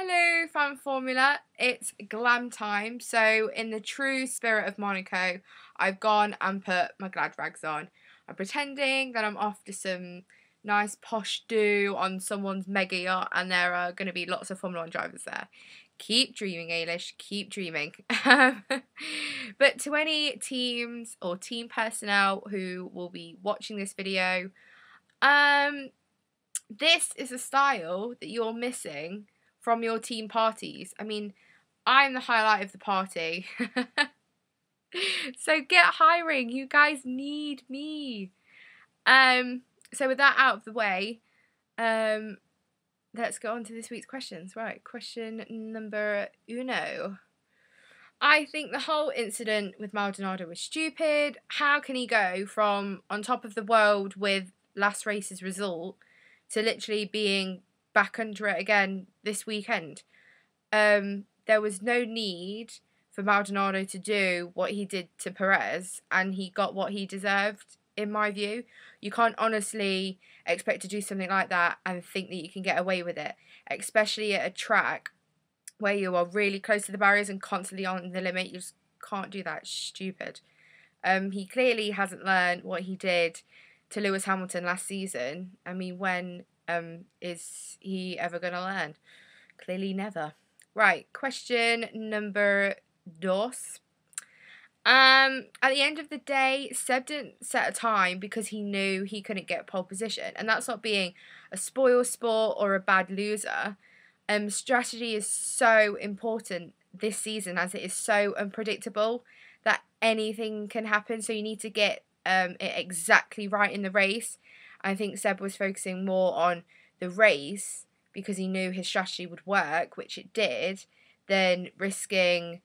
Hello, Fan Formula. It's glam time. So, in the true spirit of Monaco, I've gone and put my glad rags on. I'm pretending that I'm off to some nice posh do on someone's mega yacht, and there are going to be lots of Formula One drivers there. Keep dreaming, Ailish. Keep dreaming. But to any teams or team personnel who will be watching this video, this is a style that you're missing from your team parties. I mean, I'm the highlight of the party. So get hiring. You guys need me. So with that out of the way, let's go on to this week's questions. Right, question number uno. I think the whole incident with Maldonado was stupid. How can he go from on top of the world with last race's result to literally being back under it again this weekend? There was no need for Maldonado to do what he did to Perez, and he got what he deserved, in my view. You can't honestly expect to do something like that and think that you can get away with it, especially at a track where you are really close to the barriers and constantly on the limit. You just can't do that. It's stupid. He clearly hasn't learned what he did to Lewis Hamilton last season. I mean, when is he ever going to learn? Clearly never. Right, question number dos. At the end of the day, Seb didn't set a time because he knew he couldn't get pole position. And that's not being a spoil sport or a bad loser. Strategy is so important this season, as it is so unpredictable that anything can happen. So you need to get it exactly right in the race. I think Seb was focusing more on the race because he knew his strategy would work, which it did, than risking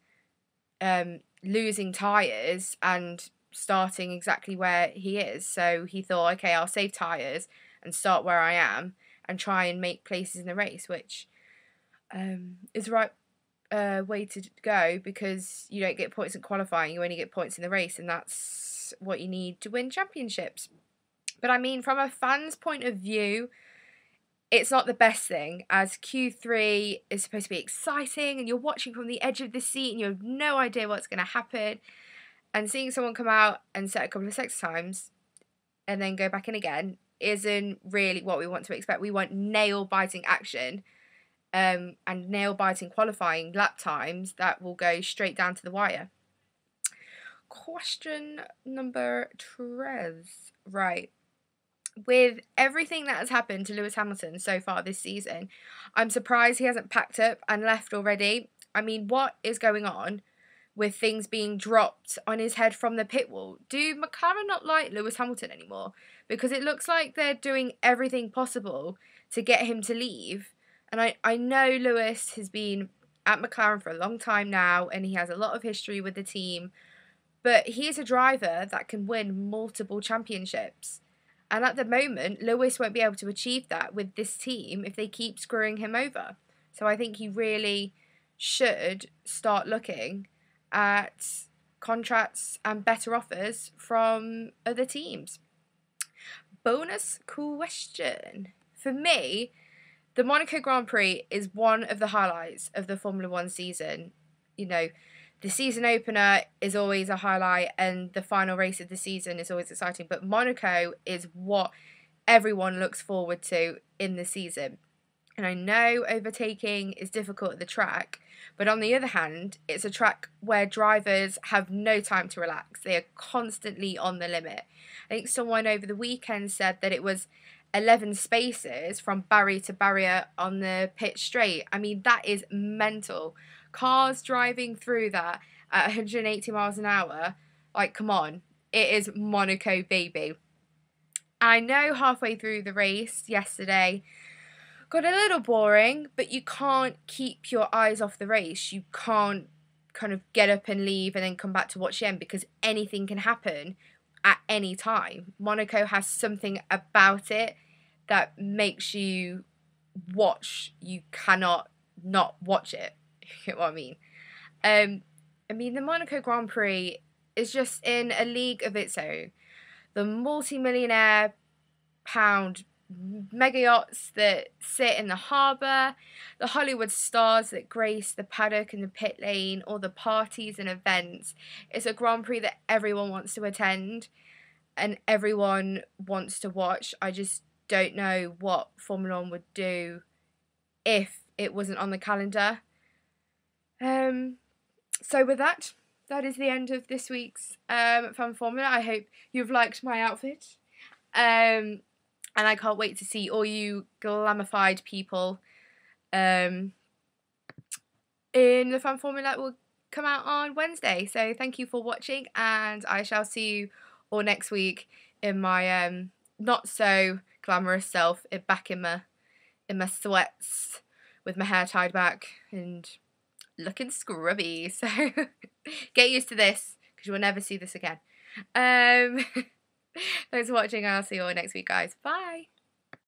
losing tyres and starting exactly where he is. So he thought, okay, I'll save tyres and start where I am and try and make places in the race, which is the right way to go, because you don't get points in qualifying, you only get points in the race, and that's what you need to win championships. But I mean, from a fan's point of view, it's not the best thing, as Q3 is supposed to be exciting and you're watching from the edge of the seat and you have no idea what's going to happen, and seeing someone come out and set a couple of sector times and then go back in again isn't really what we want to expect. We want nail-biting action and nail-biting qualifying lap times that will go straight down to the wire. Question number 3. Right. With everything that has happened to Lewis Hamilton so far this season, I'm surprised he hasn't packed up and left already. I mean, what is going on with things being dropped on his head from the pit wall? Do McLaren not like Lewis Hamilton anymore? Because it looks like they're doing everything possible to get him to leave. And I know Lewis has been at McLaren for a long time now, and he has a lot of history with the team. But he's a driver that can win multiple championships. And at the moment, Lewis won't be able to achieve that with this team if they keep screwing him over. So I think he really should start looking at contracts and better offers from other teams. Bonus question. For me, the Monaco Grand Prix is one of the highlights of the Formula One season. You know, the season opener is always a highlight and the final race of the season is always exciting. But Monaco is what everyone looks forward to in the season. And I know overtaking is difficult at the track, but on the other hand, it's a track where drivers have no time to relax. They are constantly on the limit. I think someone over the weekend said that it was 11 spaces from barrier to barrier on the pit straight. I mean, that is mental. Cars driving through that at 180 miles an hour, like, come on, it is Monaco, baby. I know halfway through the race yesterday got a little boring, but you can't keep your eyes off the race. You can't kind of get up and leave and then come back to watch the end, because anything can happen at any time. Monaco has something about it that makes you watch. You cannot not watch it. You get what I mean? The Monaco Grand Prix is just in a league of its own. The multi-millionaire pound mega yachts that sit in the harbour, the Hollywood stars that grace the paddock and the pit lane, all the parties and events. It's a Grand Prix that everyone wants to attend and everyone wants to watch. I just don't know what Formula One would do if it wasn't on the calendar. So with that, that is the end of this week's Fun Formula. I hope you've liked my outfit. And I can't wait to see all you glamified people in the Fun Formula that will come out on Wednesday. So thank you for watching, and I shall see you all next week in my not so glamorous self, back in my sweats with my hair tied back and looking scrubby. So get used to this because you will never see this again. Thanks for watching. I'll see you all next week, guys. Bye.